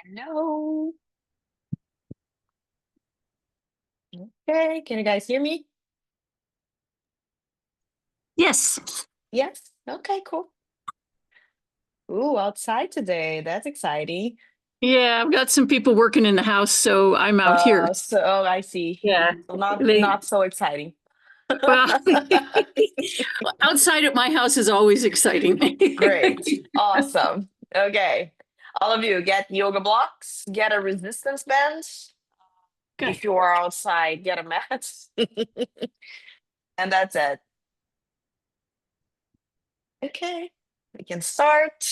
Hello. Okay, can you guys hear me? Yes. Yes. Okay, cool. Ooh, outside today. That's exciting. Yeah, I've got some people working in the house, so I'm out here. I see. Yeah. So not They not so exciting. well, outside at my house is always exciting. Great. Awesome. Okay. All of you get yoga blocks, get a resistance band. Okay. If you are outside, get a mat. And that's it. Okay. We can start.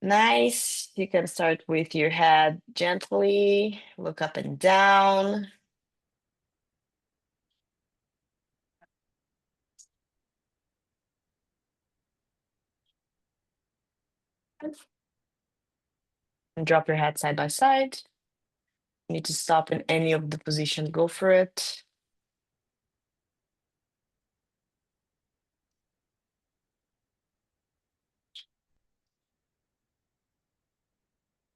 Nice. You can start with your head gently, look up and down. And drop your head side by side. You need to stop in any of the positions, go for it.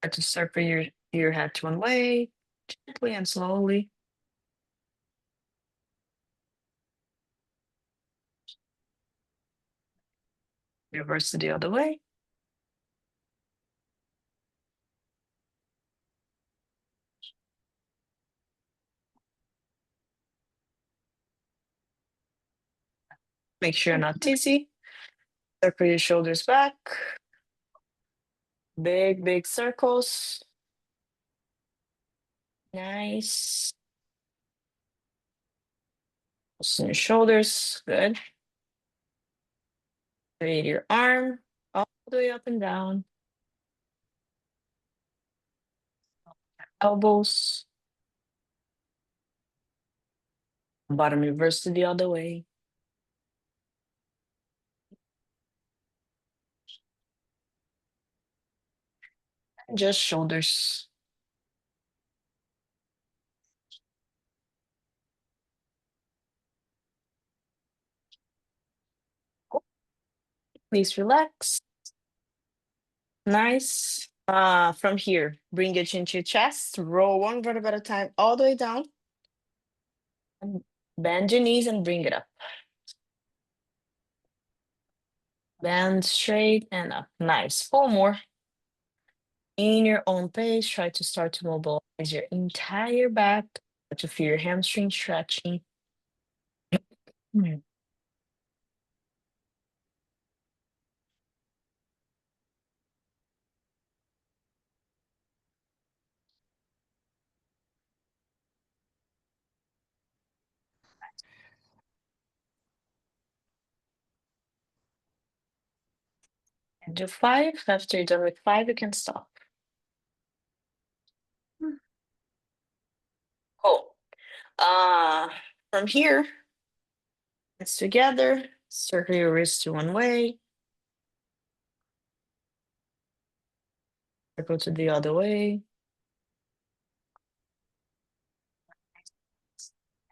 Try to circle your head to one way, gently and slowly. Reverse to the other way. Make sure you're not dizzy. Circle your shoulders back. Big, big circles. Nice. Loosen your shoulders. Good. Create your arm all the way up and down. Elbows. Bottom reverse to the other way. Just shoulders. Please relax. Nice. From here, bring your chin to your chest. Roll one vertebra at a time, all the way down. And bend your knees and bring it up. Bend straight and up. Nice. 4 more. In your own pace, try to start to mobilize your entire back to feel your hamstring stretching. Mm. And do 5. After you're done with 5, you can stop. Cool. Uh, from here, it's together. Circle your wrist to one way. Circle to the other way.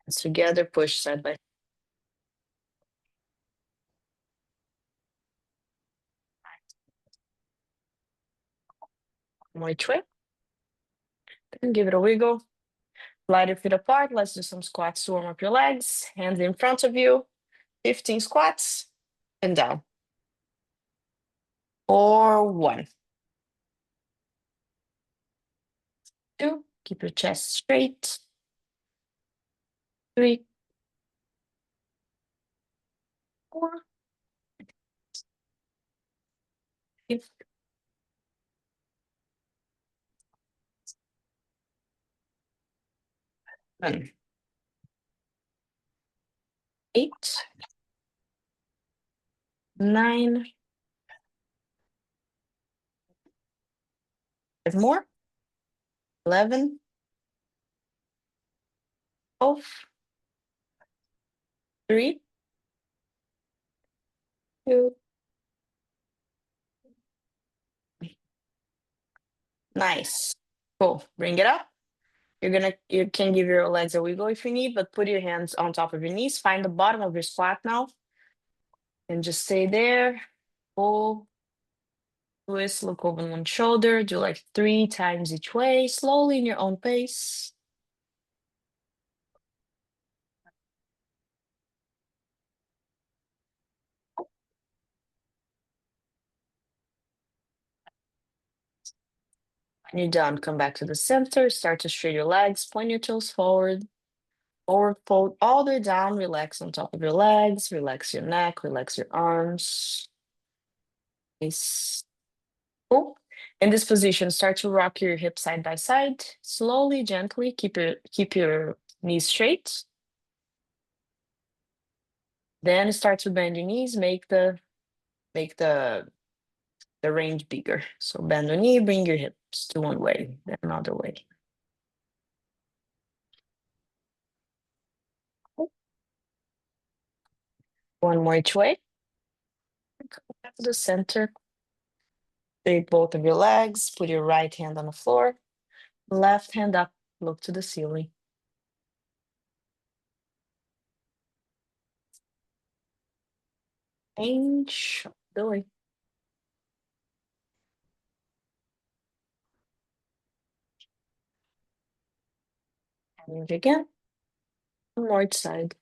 It's together, push side by which way. Then give it a wiggle. Slide your feet apart. Let's do some squats to warm up your legs. Hands in front of you. 15 squats and down. Or 1, 2. Keep your chest straight. 3, 4, 5, 7, 8, 9. 5 more. 11, 12, 3, 2. Nice. Cool. Bring it up. You can give your legs a wiggle if you need, but put your hands on top of your knees. Find the bottom of your squat now. And just stay there. Pull, Twist, look over one shoulder, do like 3 times each way, slowly in your own pace. When you're done, come back to the center, start to straighten your legs, point your toes forward, forward fold all the way down, relax on top of your legs, relax your neck, relax your arms. Nice. Cool. In this position, start to rock your hips side by side, slowly, gently, keep your knees straight. Then start to bend your knees, make the range bigger. So bend the knee, bring your hips to one way, then another way. One more each way. Come back to the center. Take both of your legs, put your right hand on the floor, left hand up, look to the ceiling. Change the way. Change again. One more each side.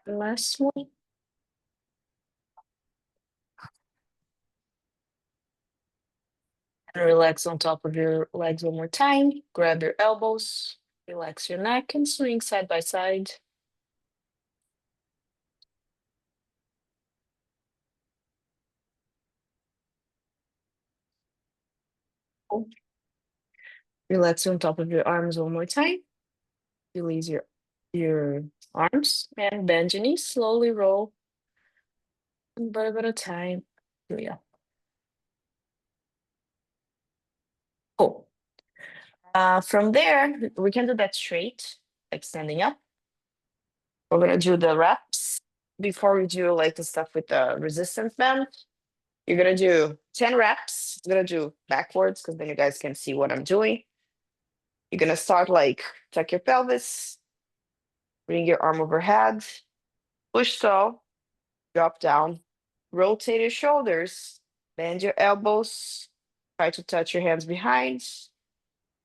And last one. And relax on top of your legs one more time. Grab your elbows, relax your neck, and swing side by side. Relax on top of your arms one more time. Release your arms and bend your knees. Slowly roll one vertebra at a time. Yeah. Cool. From there, we can do that straight, like standing up. We're gonna do the reps. Before we do like the stuff with the resistance band, you're gonna do 10 reps. I'm gonna do backwards because then you guys can see what I'm doing. You're gonna start like tuck your pelvis, bring your arm overhead, push tall, drop down, rotate your shoulders, bend your elbows, try to touch your hands behind,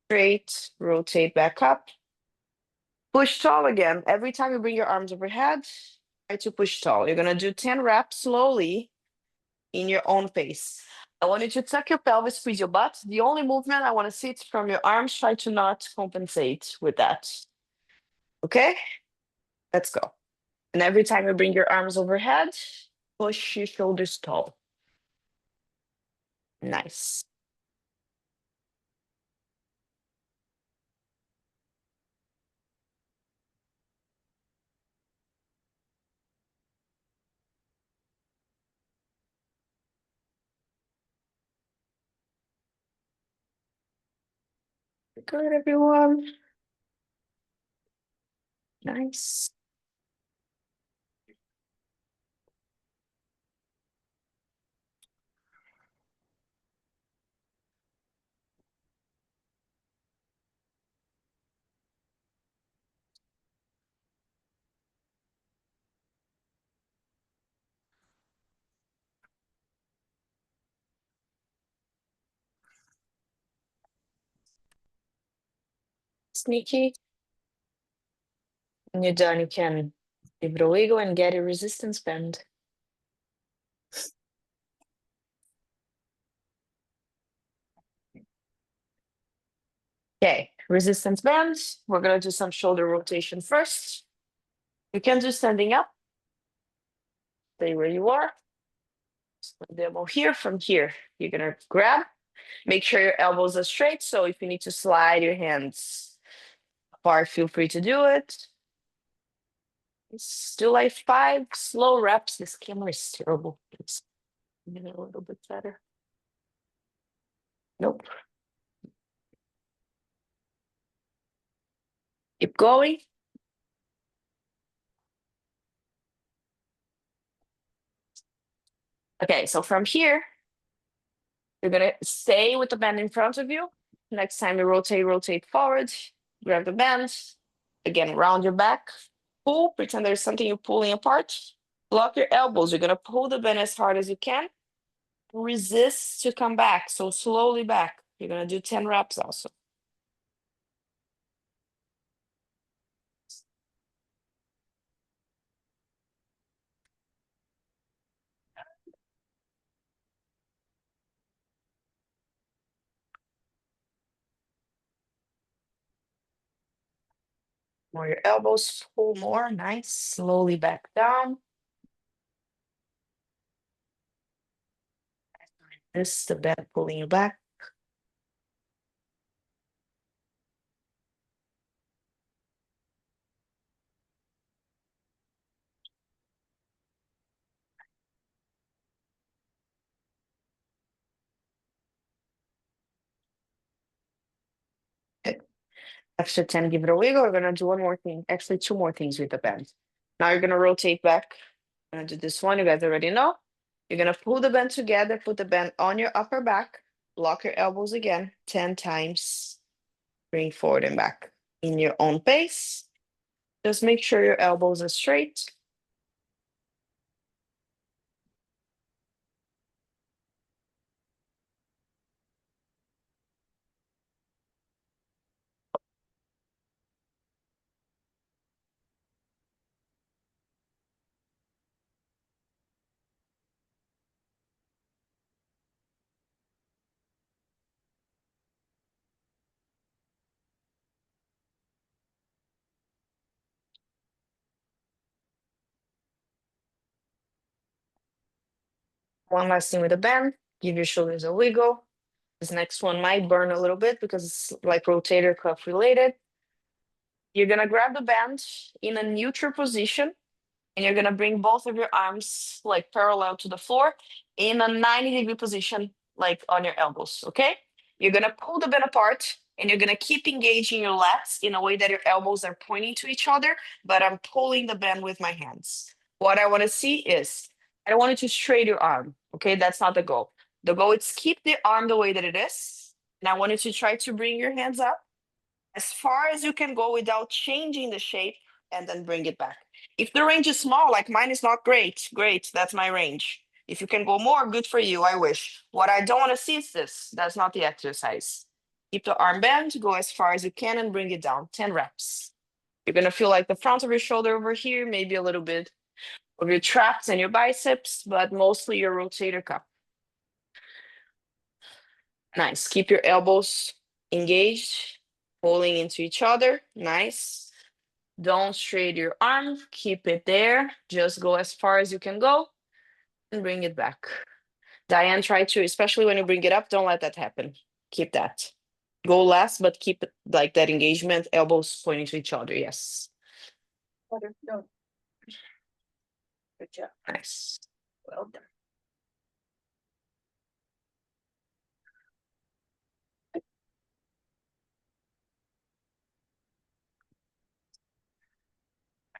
straight, rotate back up, push tall again. Every time you bring your arms overhead, try to push tall. You're gonna do 10 reps slowly in your own pace. I want you to tuck your pelvis, squeeze your butt. The only movement I want to see is from your arms. Try to not compensate with that. Okay? Let's go. And every time you bring your arms overhead, push your shoulders tall. Nice. Good, everyone. Nice. Sneaky. When you're done, you can give it a wiggle and get a resistance band. Okay, resistance bands. We're gonna do some shoulder rotation first. You can do standing up. Stay where you are. Demo here. From here, you're gonna grab. Make sure your elbows are straight. So if you need to slide your hands apart, feel free to do it. Let's do like 5 slow reps. This camera is terrible. Let's get it a little bit better. Nope. Keep going. Okay, so from here, you're gonna stay with the band in front of you. Next time you rotate forward, grab the band. Again, round your back. Pull, pretend there's something you're pulling apart. Block your elbows. You're gonna pull the band as hard as you can. Resist to come back. So slowly back. You're gonna do 10 reps also. More your elbows, pull more. Nice. Slowly back down. This the band pulling you back. Okay. Extra 10, give it a wiggle. We're gonna do one more thing. Actually, two more things with the band. Now you're gonna rotate back. I'm gonna do this one. You guys already know. You're gonna pull the band together, put the band on your upper back, lock your elbows again 10 times. Bring forward and back in your own pace. Just make sure your elbows are straight. One last thing with the band. Give your shoulders a wiggle. This next one might burn a little bit because it's like rotator cuff related. You're gonna grab the band in a neutral position and you're gonna bring both of your arms like parallel to the floor in a 90-degree position, like on your elbows, okay? You're gonna pull the band apart and you're gonna keep engaging your lats in a way that your elbows are pointing to each other, but I'm pulling the band with my hands. What I wanna see is, I don't want you to straight your arm, okay? That's not the goal. The goal is keep the arm the way that it is. And I want you to try to bring your hands up as far as you can go without changing the shape and then bring it back. If the range is small, like mine is not great, great, that's my range. If you can go more, good for you, I wish. What I don't want to see is this. That's not the exercise. Keep the arm bent, go as far as you can and bring it down, 10 reps. You're gonna feel like the front of your shoulder over here, maybe a little bit of your traps and your biceps, but mostly your rotator cuff. Nice, keep your elbows engaged, pulling into each other, nice. Don't straight your arm, keep it there. Just go as far as you can go and bring it back. Diane, try to, especially when you bring it up, don't let that happen. Keep that. Go less, but keep it like that engagement, elbows pointing to each other. Yes. Good job. Nice. Well done. I'm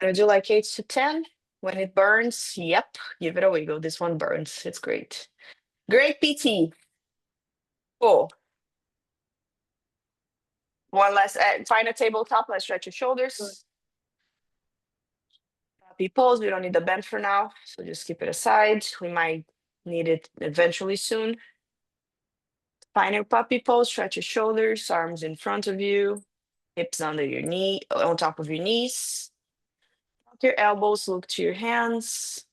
gonna do like 8 to 10. When it burns, yep, give it a wiggle. This one burns. It's great. Great PT. Cool. One last, find a tabletop. Let's stretch your shoulders. Happy pose. We don't need the bend for now, so just keep it aside. We might need it eventually soon. Find your puppy pose. Stretch your shoulders, arms in front of you, hips under your knee, on top of your knees. Lock your elbows. Look to your hands.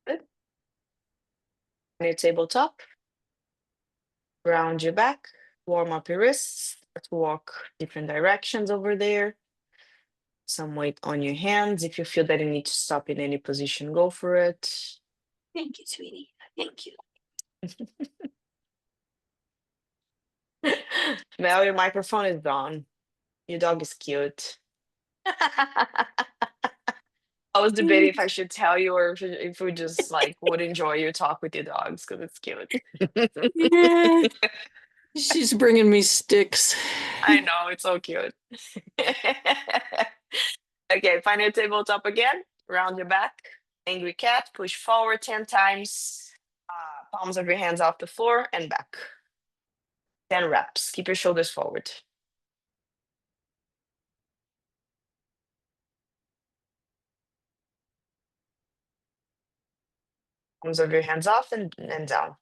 Good. On your tabletop, round your back. Warm up your wrists. Start to walk different directions over there. Some weight on your hands. If you feel that you need to stop in any position, go for it. Thank you, sweetie. Thank you. Mel, your microphone is on. Your dog is cute. I was debating if I should tell you or if we just like would enjoy your talk with your dogs because it's cute. Yeah. She's bringing me sticks. I know, it's so cute. Okay, find your tabletop again. Round your back. Angry cat. Push forward 10 times. Palms of your hands off the floor and back. 10 reps. Keep your shoulders forward. Palms of your hands off and down.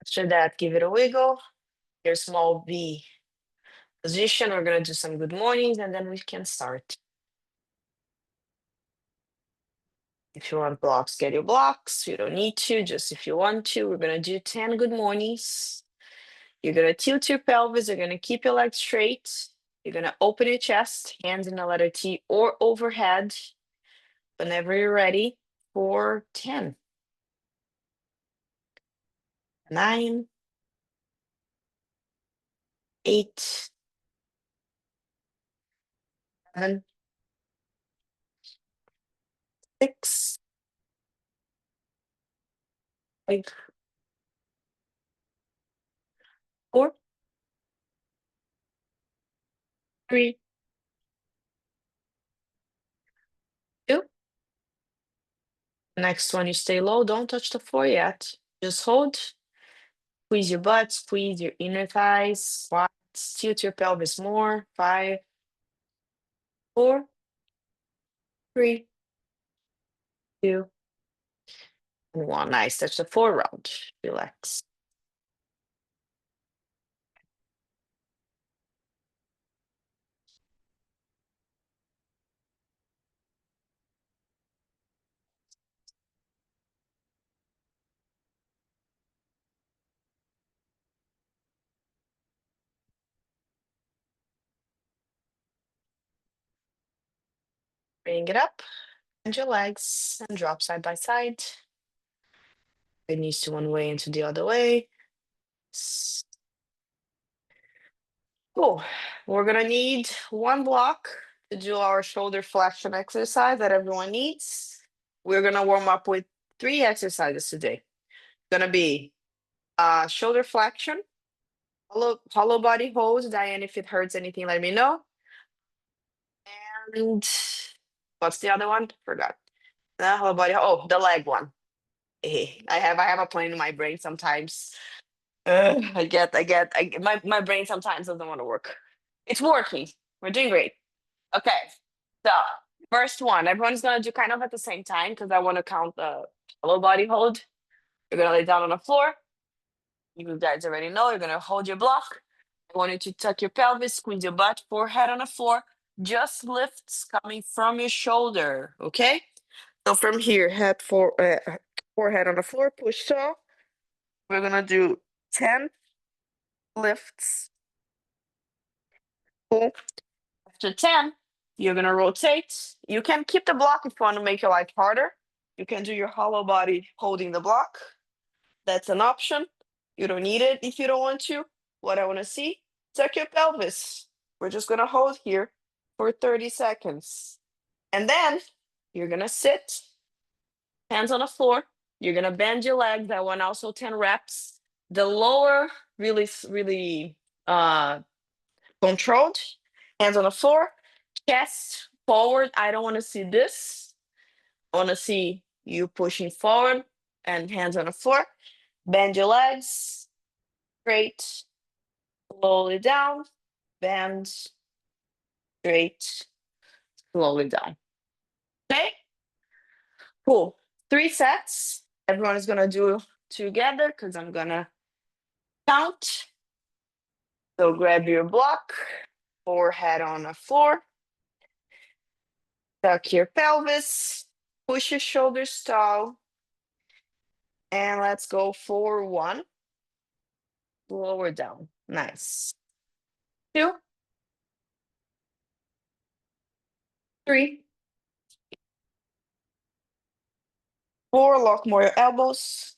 After that, give it a wiggle. Your small V position. We're going to do some good mornings and then we can start. If you want blocks, get your blocks. You don't need to, just if you want to. We're going to do 10 good mornings. You're going to tilt your pelvis. You're going to keep your legs straight. You're going to open your chest, hands in the letter T or overhead. Whenever you're ready for 10, 9, 8, 7, 6, 5, 4, 3, 2. Next one, you stay low. Don't touch the floor yet. Just hold. Squeeze your butt, squeeze your inner thighs, squat, tilt your pelvis more. 5, 4, 3, 2, and 1. Nice. Touch the floor round. Relax. Bring it up. Bend your legs and drop side by side. Your knees to one way and to the other way. Cool. We're gonna need one block to do our shoulder flexion exercise that everyone needs. We're gonna warm up with 3 exercises today. Gonna be shoulder flexion, hollow body holds. Diane, if it hurts anything, let me know. And what's the other one? Forgot. The hollow body. Oh, the leg one. I have a plan in my brain sometimes. My brain sometimes doesn't want to work. It's working. We're doing great. Okay. So first one, everyone's gonna do kind of at the same time because I want to count the low body hold. You're gonna lay down on the floor. You guys already know you're gonna hold your block. I want you to tuck your pelvis, squeeze your butt, forehead on the floor. Just lifts coming from your shoulder. Okay. So from here, forehead on the floor, push toe. We're gonna do 10 lifts. Cool. After 10, you're gonna rotate. You can keep the block if you want to make your life harder. You can do your hollow body holding the block. That's an option. You don't need it if you don't want to. What I want to see, tuck your pelvis. We're just gonna hold here for 30 seconds. And then you're gonna sit, hands on the floor. You're gonna bend your legs. I want also 10 reps. The lower, really controlled. Hands on the floor, chest forward. I don't want to see this. I want to see you pushing forward and hands on the floor. Bend your legs straight, slowly down, bend straight, slowly down. Okay, cool. 3 sets. Everyone is going to do together because I'm going to count. So grab your block, forehead on the floor, tuck your pelvis, push your shoulders tall. And let's go for 1. Lower down. Nice. 2, 3, 4. Lock more your elbows.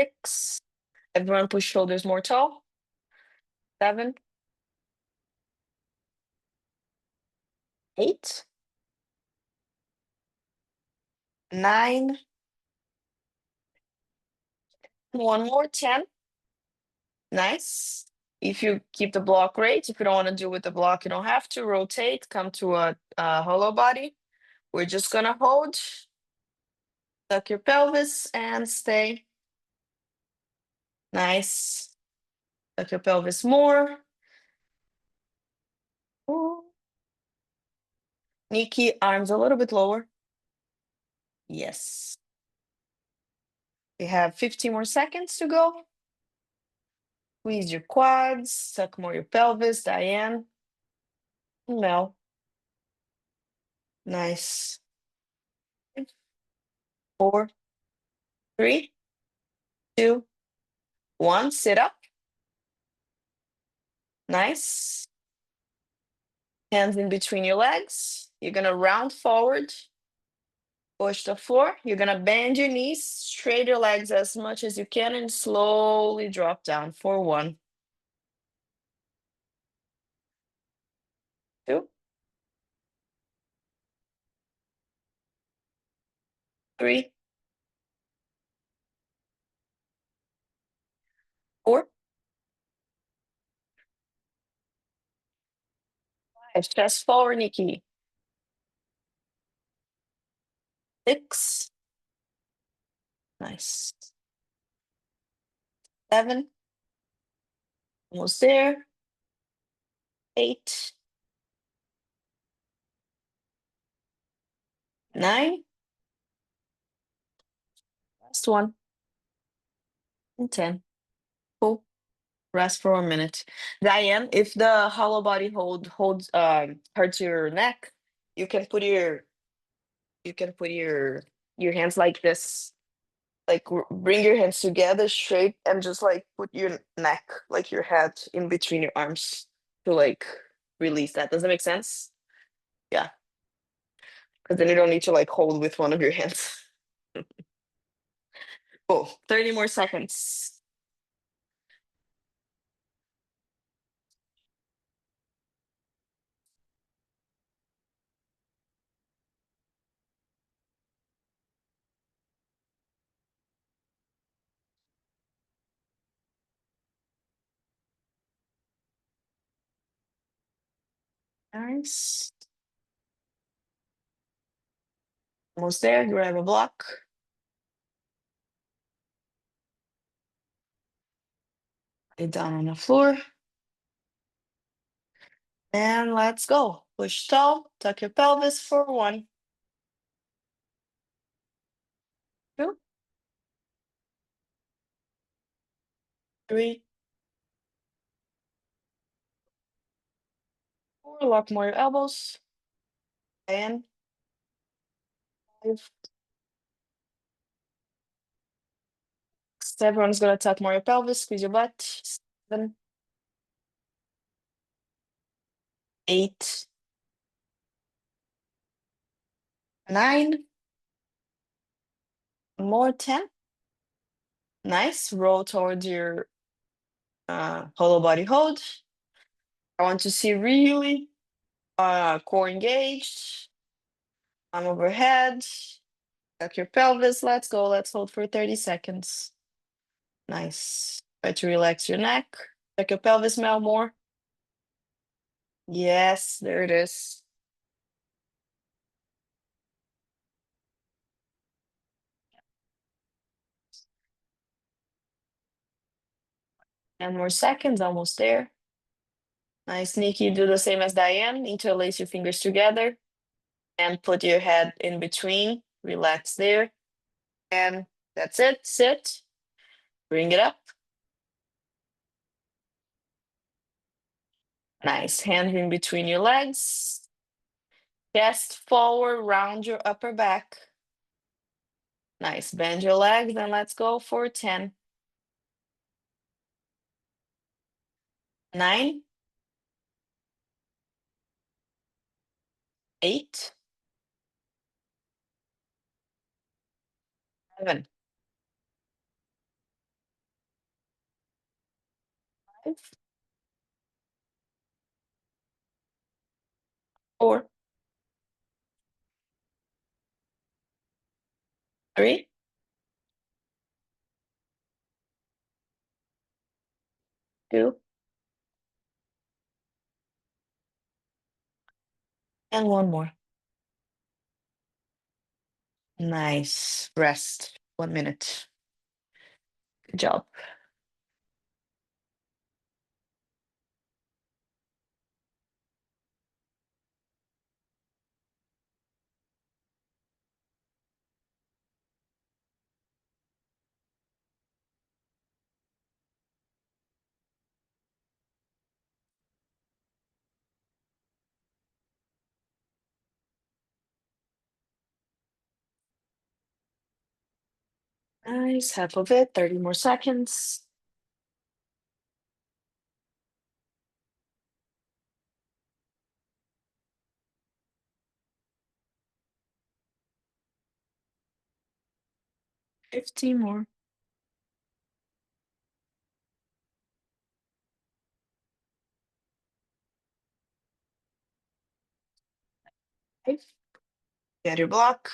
6. Everyone push shoulders more tall. 7, 8, 9, one more, 10. Nice. If you keep the block, great. If you don't want to do with the block, you don't have to rotate, come to a hollow body. We're just gonna hold, tuck your pelvis and stay. Nice. Tuck your pelvis more. Ooh. Nikki, arms a little bit lower. Yes. We have 15 more seconds to go. Squeeze your quads, tuck more your pelvis, Diane. Mel. Nice. 4, 3, 2, 1. Sit up. Nice. Hands in between your legs. You're gonna round forward. Push the floor. You're gonna bend your knees, straight your legs as much as you can, and slowly drop down for 1, 2, 3, 4, 5. Chest forward, Nikki. 6. Nice. 7. Almost there. 8. 9. Last one. And 10. Cool. Rest for a minute. Diane, if the hollow body holds hurts your neck, you can put your hands like this. Like bring your hands together straight and just like put your neck, like your head in between your arms to like release that. Does that make sense? Yeah. Because then you don't need to like hold with one of your hands. Cool. 30 more seconds. Nice. Almost there. Grab a block. Lay down on the floor. And let's go. Push tall. Tuck your pelvis for 1, 2, 3, 4. Lock more your elbows. And 5. Everyone's gonna tuck more your pelvis. Squeeze your butt. 7, 8, 9. More, 10. Nice. Roll towards your hollow body hold. I want to see really core engaged. Arm overhead. Tuck your pelvis. Let's go. Let's hold for 30 seconds. Nice. Try to relax your neck. Tuck your pelvis, Mel, more. Yes, there it is. And more seconds, almost there. Nice, Nikki. Do the same as Diane. Interlace your fingers together and put your head in between. Relax there. And that's it. Sit. Bring it up. Nice. Hands in between your legs. Chest forward, round your upper back. Nice. Bend your legs and let's go for 10, 9, 8, 7, 4, 3, 2, and one more. Nice. Rest. 1 minute. Good job. Nice. Half of it. 30 more seconds. Fifteen more. Okay. Get your block.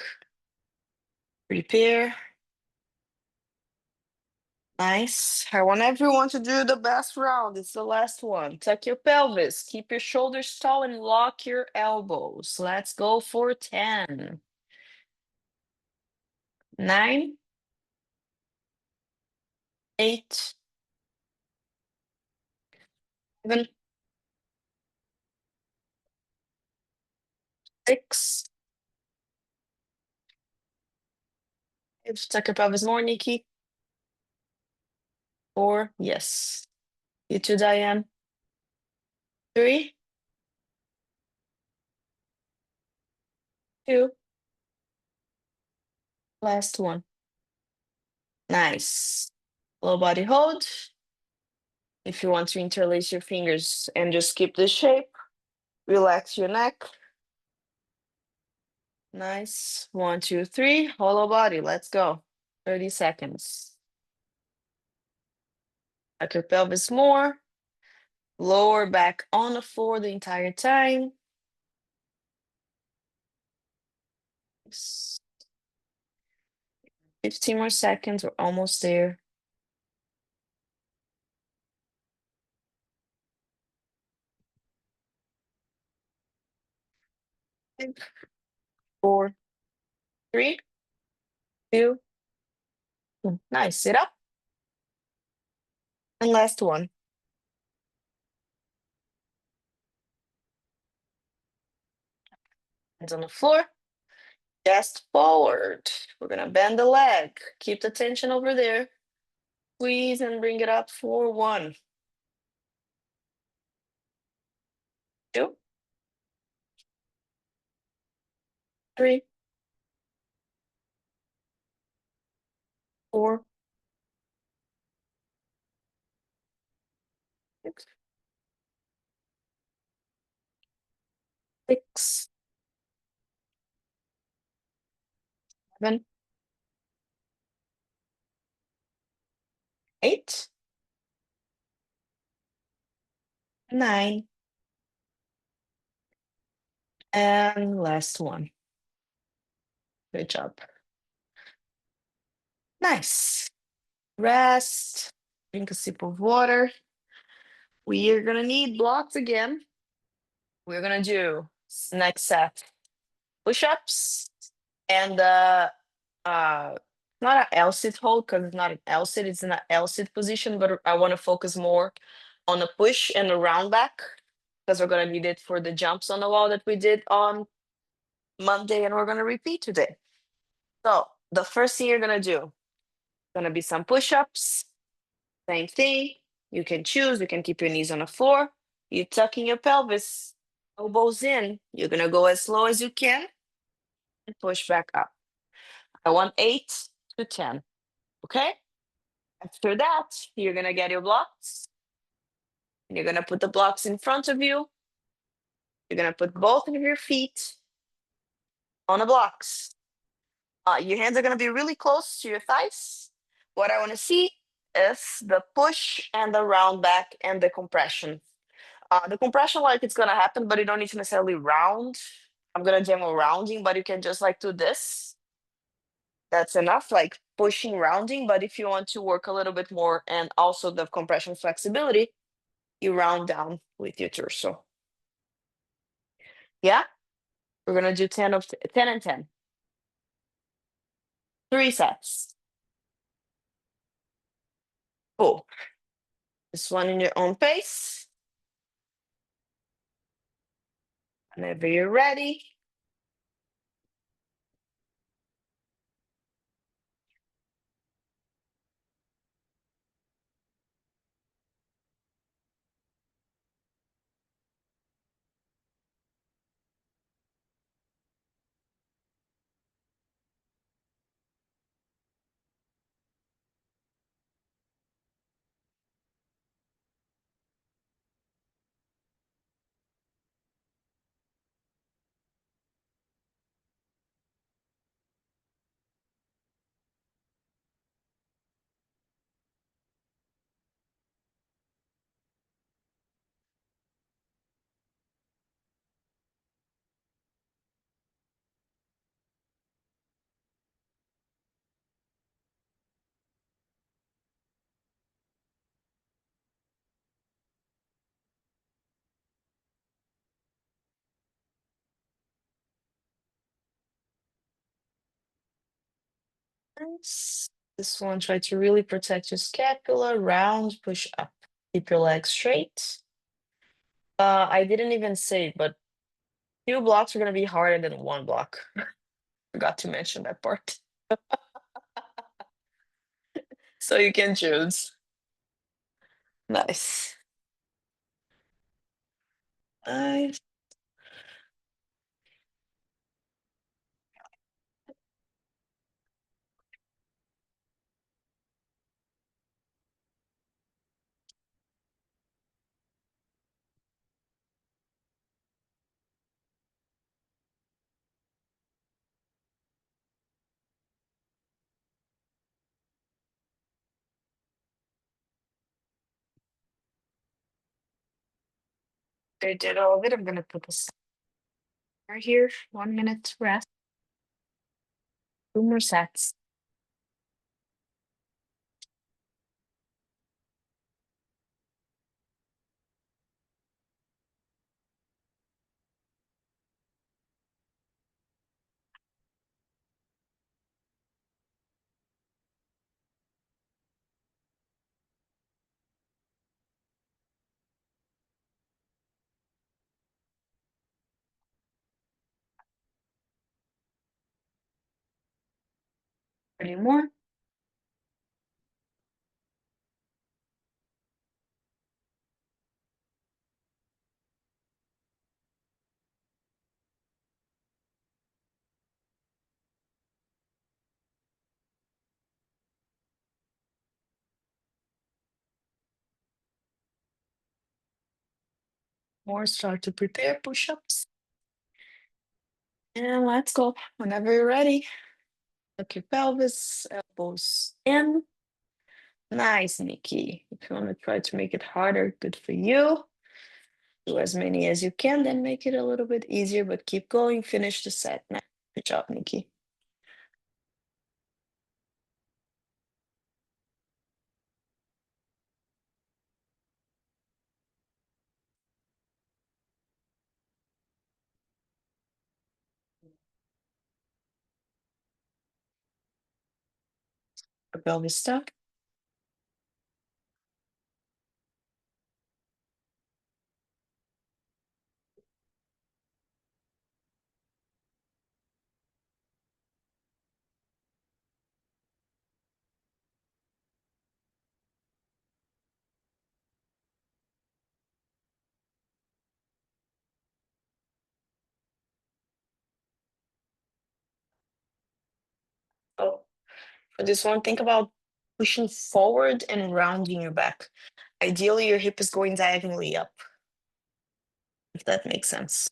Prepare. Nice. I want everyone to do the best round. It's the last one. Tuck your pelvis. Keep your shoulders tall and lock your elbows. Let's go for 10. 9, 8, 7, 6. If tuck your pelvis more, Nikki. 4. Yes. You too, Diane. 3, 2. Last one. Nice. Low body hold. If you want to interlace your fingers and just keep the shape, relax your neck. Nice. 1, 2, 3. Hollow body. Let's go. 30 seconds. Tuck your pelvis more. Lower back on the floor the entire time. 15 more seconds. We're almost there. 5, 4, 3, 2. Nice. Sit up. And last one. Hands on the floor. Chest forward. We're gonna bend the leg. Keep the tension over there. Squeeze and bring it up for 1, 2, 3, 4, 6, 6, 7, 8, 9, and last one. Good job. Nice. Rest. Drink a sip of water. We are gonna need blocks again. We're gonna do next set push-ups and not an L-sit hold because it's not an L-sit, it's in an L-sit position, but I want to focus more on the push and the round back because we're gonna need it for the jumps on the wall that we did on Monday and we're gonna repeat today. So the first thing you're gonna do, gonna be some push-ups. Same thing. You can choose. You can keep your knees on the floor. You tuck in your pelvis, elbows in. You're gonna go as slow as you can and push back up. I want 8 to 10. Okay. After that, you're gonna get your blocks. And you're gonna put the blocks in front of you. You're gonna put both of your feet on the blocks. Your hands are gonna be really close to your thighs. What I want to see is the push and the round back and the compression. The compression, like it's gonna happen, but you don't need to necessarily round. I'm gonna demo rounding, but you can just like do this. That's enough, like pushing, rounding. But if you want to work a little bit more and also the compression flexibility, you round down with your torso. Yeah, we're gonna do 10 and 10. 3 sets. Cool. This one in your own pace. Whenever you're ready. Nice. This one, try to really protect your scapula, round, push up. Keep your legs straight. I didn't even say, but 2 blocks are gonna be harder than 1 block. Forgot to mention that part. So you can choose. Nice. Nice. I did all of it. I'm gonna put this right here. 1 minute rest. 2 more sets. Any more? More, start to prepare push-ups. And let's go. Whenever you're ready. Tuck your pelvis, elbows in. Nice, Nikki. If you want to try to make it harder, good for you. Do as many as you can, then make it a little bit easier, but keep going. Finish the set. Nice. Good job, Nikki. The pelvis stuck. Oh, for this one, think about pushing forward and rounding your back. Ideally, your hip is going diagonally up, if that makes sense.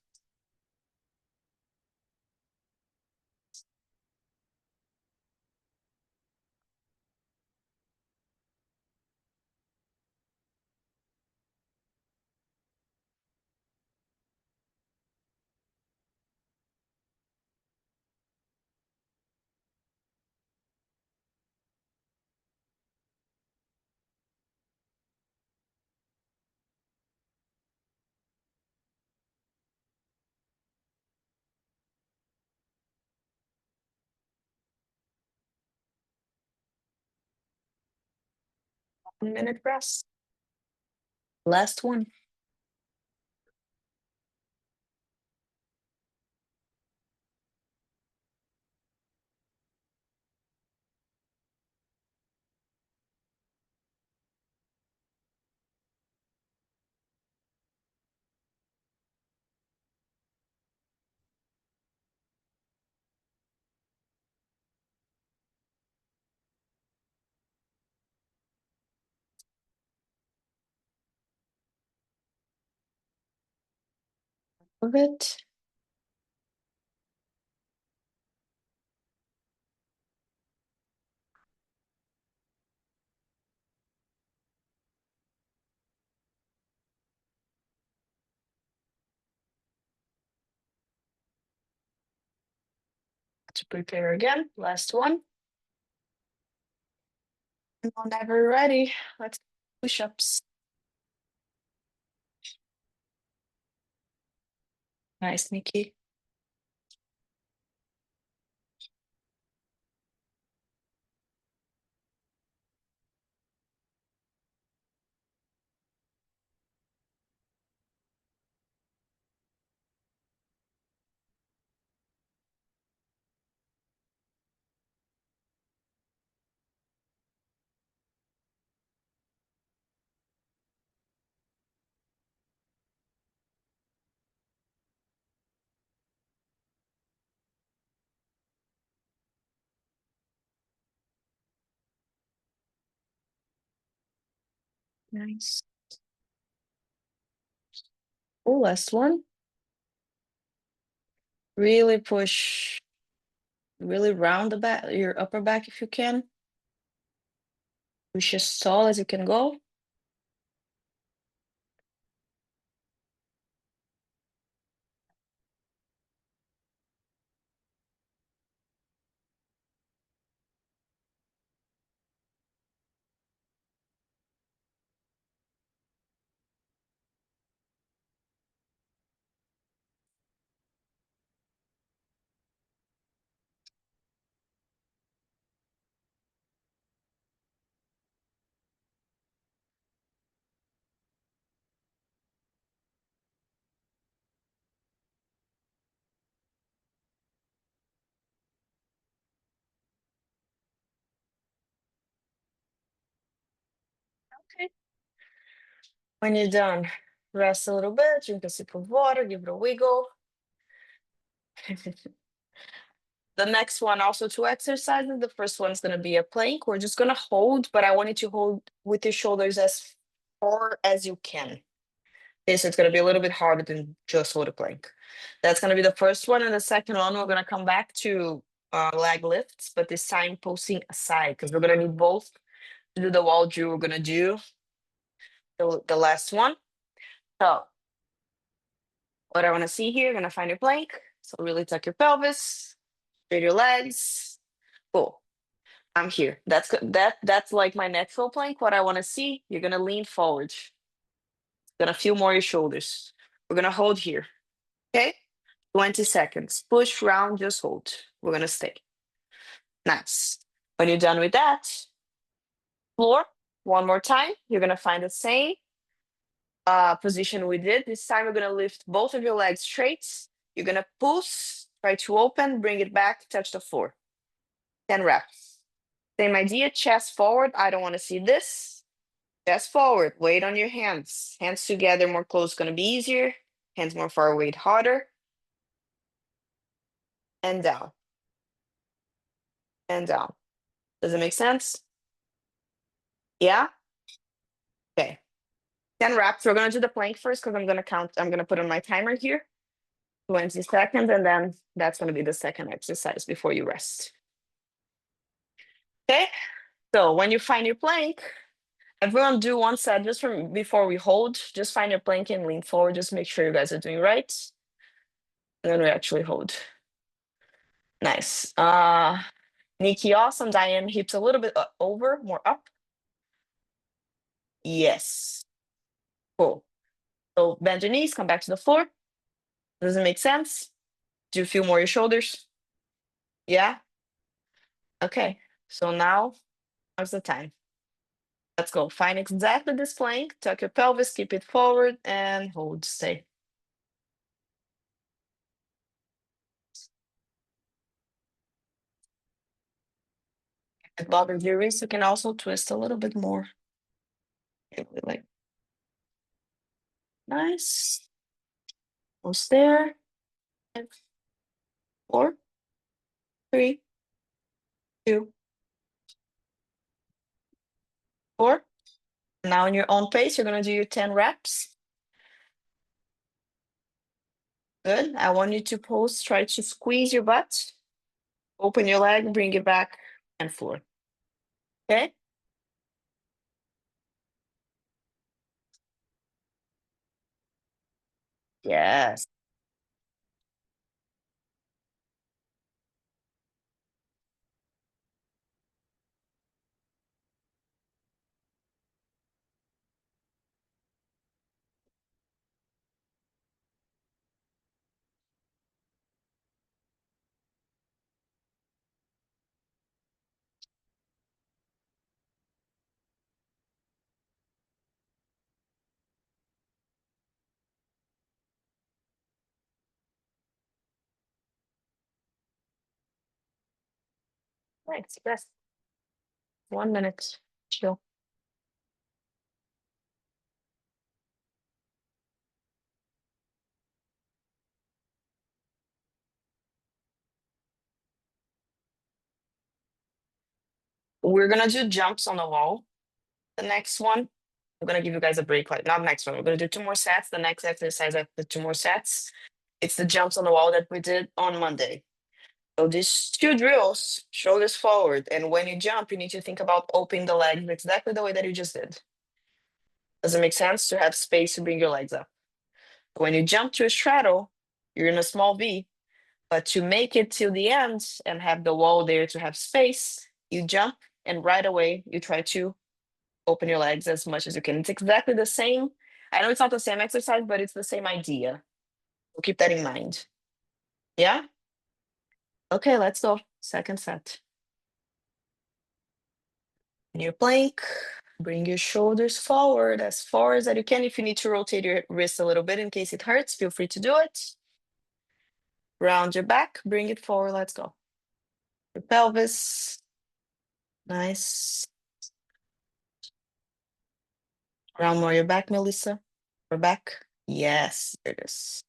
1 minute rest. Last one. Of it. To prepare again. Last one. And whenever ready, let's push-ups. Nice, Nikki. Nice. Oh, last one. Really push, really round the back, your upper back if you can. Push as tall as you can go. Okay. When you're done, rest a little bit, drink a sip of water, give it a wiggle. The next one, also two exercises. The first one's going to be a plank. We're just going to hold, but I want you to hold with your shoulders as far as you can. Okay, so it's going to be a little bit harder than just hold a plank. That's going to be the first one. And the second one, we're going to come back to leg lifts, but this time pulsing aside because we're going to need both to do the wall drill. We're going to do the last one. So what I want to see here, you're going to find your plank. So really tuck your pelvis, straight your legs. Cool. I'm here. That's like my natural plank. What I want to see, you're gonna lean forward. Gonna feel more your shoulders. We're gonna hold here. Okay? 20 seconds. Push round, just hold. We're gonna stay. Nice. When you're done with that, floor, one more time. You're gonna find the same position we did. This time we're gonna lift both of your legs straight. You're gonna push, try to open, bring it back, touch the floor. 10 reps. Same idea, chest forward. I don't want to see this. Chest forward, weight on your hands. Hands together, more close, gonna be easier. Hands more far, weight harder. And down, and down. Does it make sense? Yeah? Okay. 10 reps. We're gonna do the plank first because I'm gonna count, I'm gonna put on my timer here. 20 seconds, and then that's gonna be the second exercise before you rest. Okay? So when you find your plank, everyone do one set just from before we hold. Just find your plank and lean forward. Just make sure you guys are doing right. And then we actually hold. Nice. Nikki, awesome. Diane, hips a little bit over, more up. Yes. Cool. So bend your knees, come back to the floor. Does it make sense? Do you feel more your shoulders? Yeah? Okay. So now's the time. Let's go. Find exactly this plank. Tuck your pelvis, keep it forward, and hold. Stay. If it bothers your wrist, you can also twist a little bit more. Like nice. Almost there. Five, four, three, two, four. Now, in your own pace, you're gonna do your 10 reps. Good. I want you to pose. Try to squeeze your butt. Open your leg, bring it back, and forward. Okay. Yes. Thanks. Yes. 1 minute. Chill. We're gonna do jumps on the wall. The next one, I'm gonna give you guys a break. Like not next one. We're gonna do 2 more sets. The next exercise after 2 more sets, it's the jumps on the wall that we did on Monday. So these 2 drills, shoulders forward, and when you jump, you need to think about opening the legs exactly the way that you just did. Does it make sense to have space to bring your legs up? When you jump to a straddle, you're in a small V, but to make it till the end and have the wall there to have space, you jump and right away you try to open your legs as much as you can. It's exactly the same. I know it's not the same exercise, but it's the same idea. So keep that in mind. Yeah? Okay, let's go. Second set. In your plank, bring your shoulders forward as far as that you can. If you need to rotate your wrist a little bit in case it hurts, feel free to do it. Round your back, bring it forward. Let's go. Your pelvis. Nice. Round more your back, Melissa. Or back. Yes, there it is.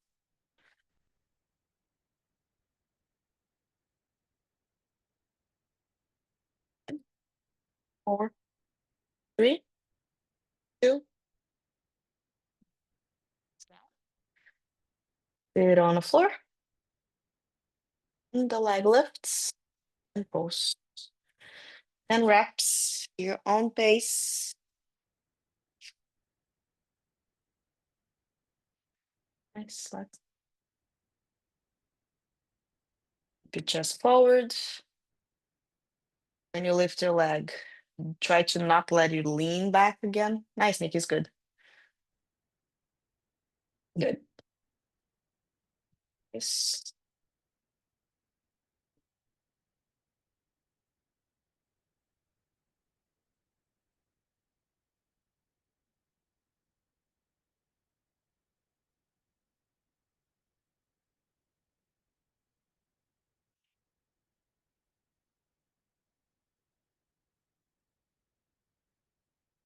4, 3, 2. Sit on the floor. And the leg lifts and pulls. And reps, your own pace. Nice. Let's keep your chest forward. When you lift your leg, try to not let you lean back again. Nice, Nick is good. Good. Yes.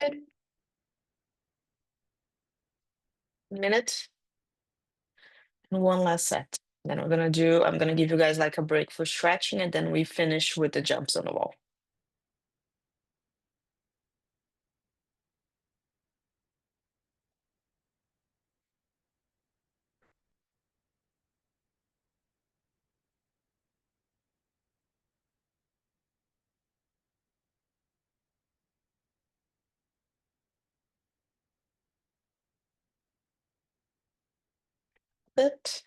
Good. Minute and one last set. Then I'm gonna give you guys like a break for stretching and then we finish with the jumps on the wall. Bit.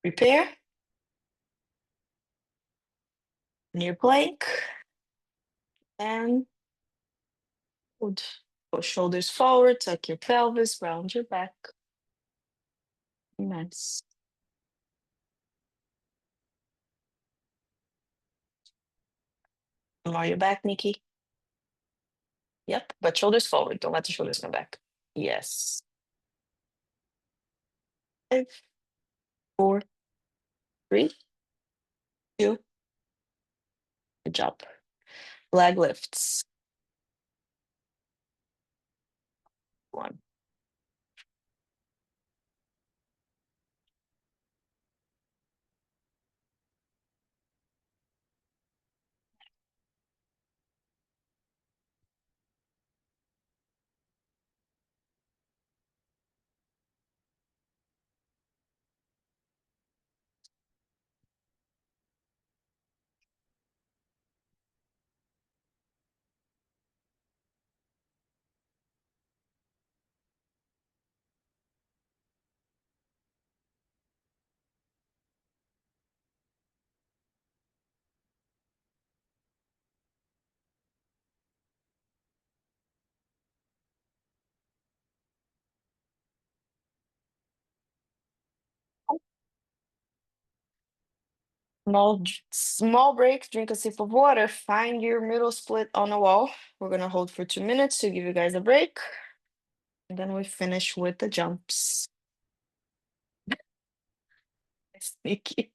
Prepare. Near plank. And hold. Push shoulders forward, tuck your pelvis, round your back. Nice. Lie your back, Nikki. Yep, but shoulders forward. Don't let the shoulders come back. Yes. 5, 4, 3, 2. Good job. Leg lifts. 1. Small break, drink a sip of water, find your middle split on the wall. We're gonna hold for 2 minutes to give you guys a break. And then we finish with the jumps. Sneaky.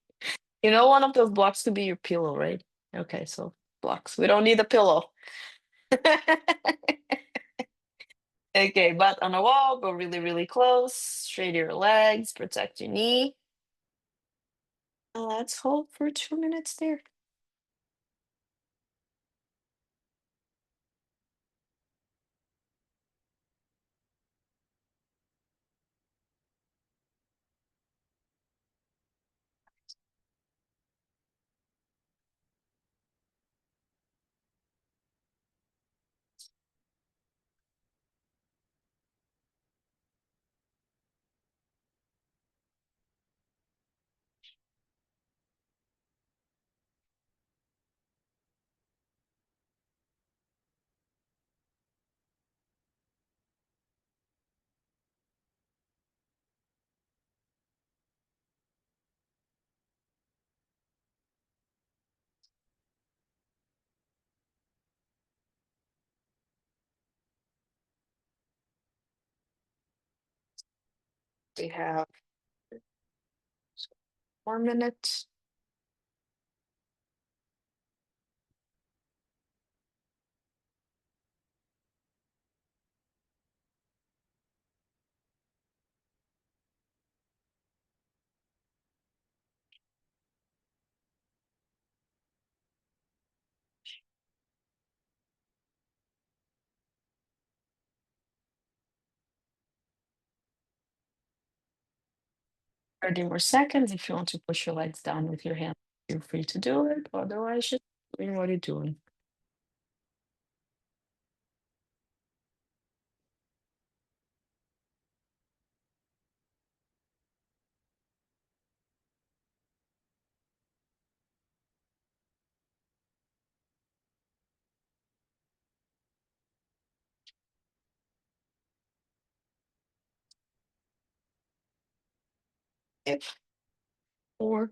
You know, one of those blocks could be your pillow, right? Okay, so blocks. We don't need a pillow. Okay, butt on the wall, go really, really close. Straighten your legs, protect your knee. And let's hold for 2 minutes there. We have 4 minutes. Thirty more seconds. If you want to push your legs down with your hand, feel free to do it. Otherwise, just doing what you're doing. Five, 4,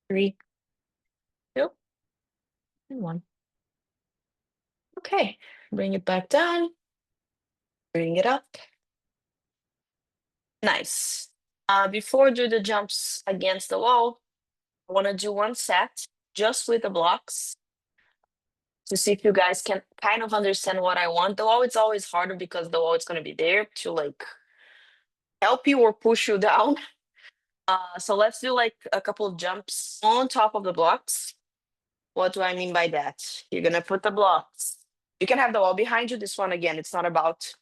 3, 2, and 1. Okay, bring it back down. Bring it up. Nice. Before do the jumps against the wall, I want to do one set just with the blocks to see if you guys can kind of understand what I want. The wall it's always harder because the wall is going to be there to like help you or push you down. So let's do like a couple of jumps on top of the blocks. What do I mean by that? You're gonna put the blocks. You can have the wall behind you. This one again, it's not about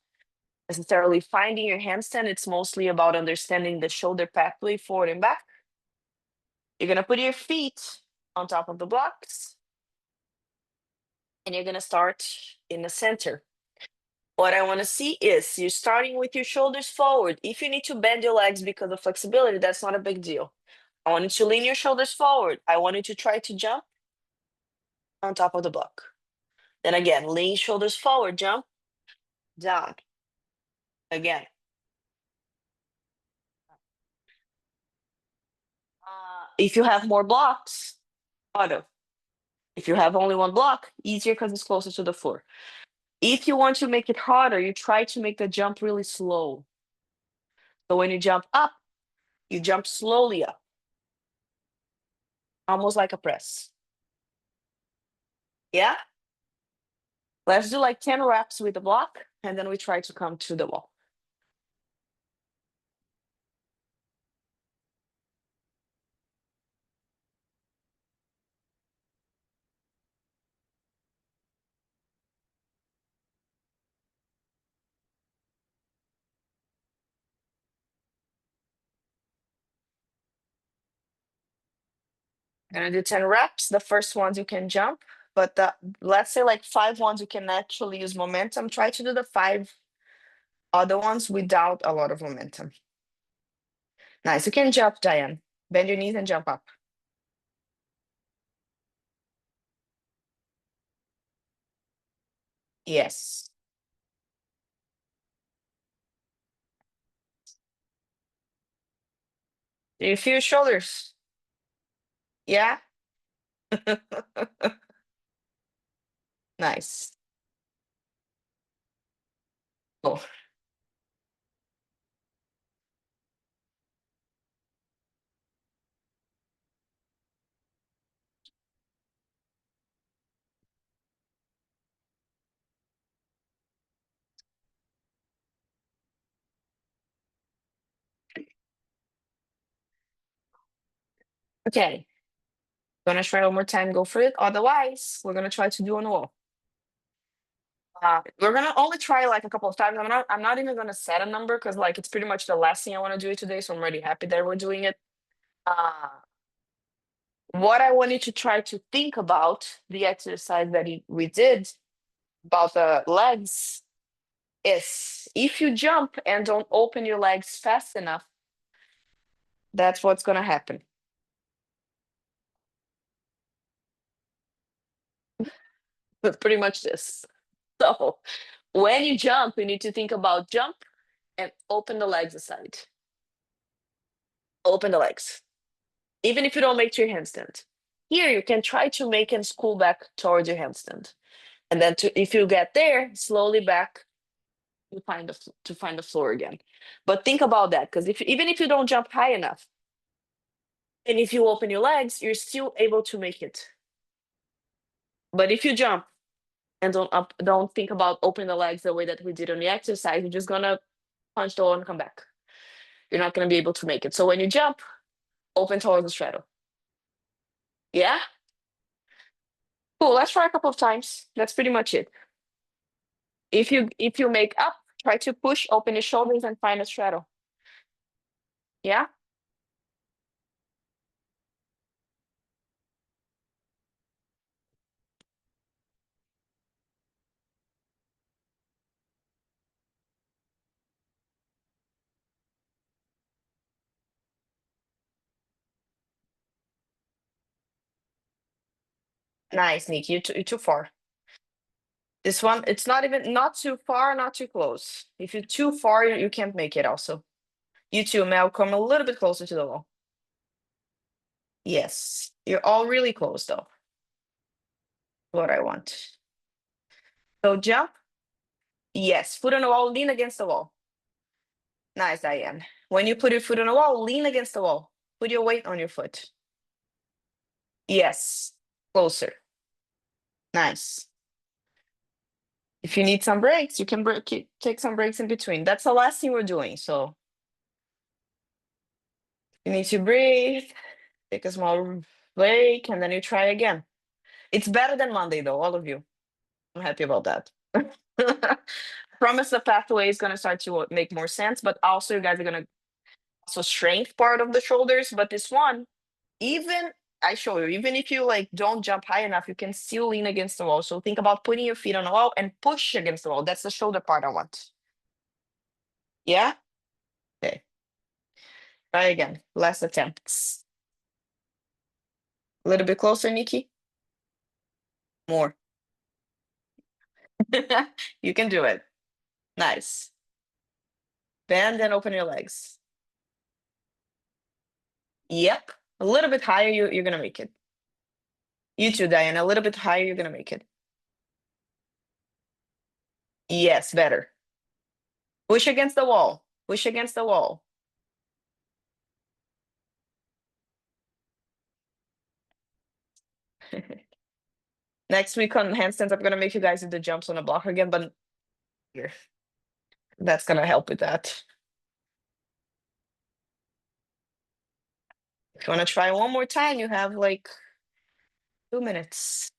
necessarily finding your handstand. It's mostly about understanding the shoulder pathway forward and back. You're gonna put your feet on top of the blocks, and you're gonna start in the center. What I want to see is you're starting with your shoulders forward. If you need to bend your legs because of flexibility, that's not a big deal. I want you to lean your shoulders forward. I want you to try to jump on top of the block. Then again, lean shoulders forward, jump down. Again. If you have more blocks, auto. If you have only one block, easier because it's closer to the floor. If you want to make it harder, you try to make the jump really slow. So when you jump up, you jump slowly up, almost like a press. Yeah? Let's do like 10 reps with the block, and then we try to come to the wall. Gonna do 10 reps. The first ones you can jump, but let's say like 5 ones you can actually use momentum. Try to do the 5 other ones without a lot of momentum. Nice. You can jump, Diane. Bend your knees and jump up. Yes. Do you feel your shoulders? Yeah? Nice. Cool. Okay. Gonna try one more time, go for it. Otherwise, we're gonna try to do on the wall. We're gonna only try like a couple of times. I'm not even gonna set a number because like it's pretty much the last thing I want to do it today. So I'm already happy that we're doing it. Uh what I want you to try to think about the exercise that we did about the legs is if you jump and don't open your legs fast enough, that's what's gonna happen. But pretty much this. So when you jump, you need to think about jump and open the legs aside. Open the legs. Even if you don't make to your handstand. Here you can try to make and school back towards your handstand. And then if you get there, slowly back to find the floor again. But think about that, because even if you don't jump high enough, and if you open your legs, you're still able to make it. But if you jump and don't think about opening the legs the way that we did on the exercise, you're just gonna punch the wall and come back. You're not gonna be able to make it. So when you jump, open towards the straddle. Yeah? Cool. Let's try a couple of times. That's pretty much it. If you make up, try to push, open your shoulders, and find a straddle. Yeah? Nice, Nick. You're too far. This one, it's not too far, not too close. If you're too far, you can't make it also. You too, Mel. Come a little bit closer to the wall. Yes. You're all really close though. What I want. So jump. Yes. Foot on the wall, lean against the wall. Nice, Diane. When you put your foot on the wall, lean against the wall. Put your weight on your foot. Yes. Closer. Nice. If you need some breaks, you can take some breaks in between. That's the last thing we're doing. So you need to breathe, take a small break, and then you try again. It's better than Monday, though, all of you. I'm happy about that. Promise the pathway is going to start to make more sense, but also you guys are going to also strength part of the shoulders. But this one, even I show you, even if you like don't jump high enough, you can still lean against the wall. So think about putting your feet on the wall and push against the wall. That's the shoulder part I want. Yeah? Okay. Try again. Last attempts. A little bit closer, Nikki. More. You can do it. Nice. Bend and open your legs. Yep. A little bit higher, you're gonna make it. You too, Diana. A little bit higher, you're gonna make it. Yes, better. Push against the wall. Push against the wall. Next week on handstands, I'm gonna make you guys do the jumps on the block again, but here. That's gonna help with that. If you wanna try one more time, you have like 2 minutes.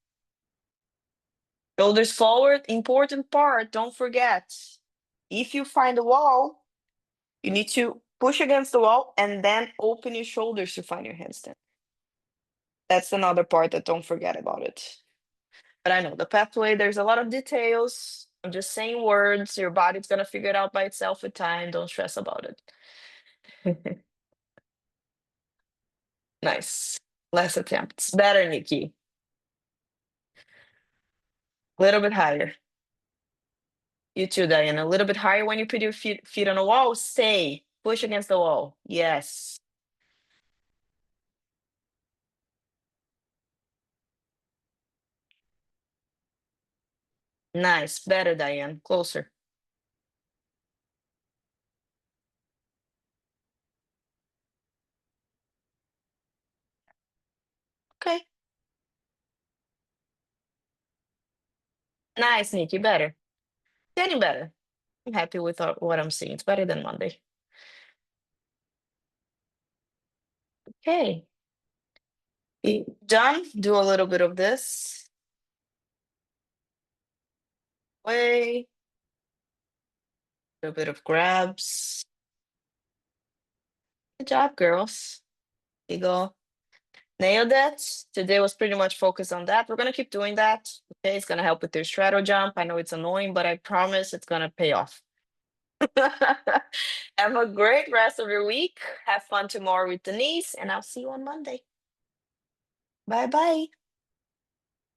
Shoulders forward, important part, don't forget. If you find the wall, you need to push against the wall and then open your shoulders to find your handstand. That's another part that don't forget about it. But I know the pathway, there's a lot of details. I'm just saying words. Your body's gonna figure it out by itself with time. Don't stress about it. Nice. Less attempts. Better, Nikki. A little bit higher. You too, Diana. A little bit higher when you put your feet on a wall. Stay. Push against the wall. Yes. Nice. Better, Diane. Closer. Okay. Nice, Nikki. Better. Getting better. I'm happy with what I'm seeing. It's better than Monday. Okay. Done. Do a little bit of this. Way. A little bit of grabs. Good job, girls. You go. Nailed it. Today was pretty much focused on that. We're gonna keep doing that. Okay, it's gonna help with your straddle jump. I know it's annoying, but I promise it's gonna pay off. Have a great rest of your week. Have fun tomorrow with Denise, and I'll see you on Monday. Bye bye.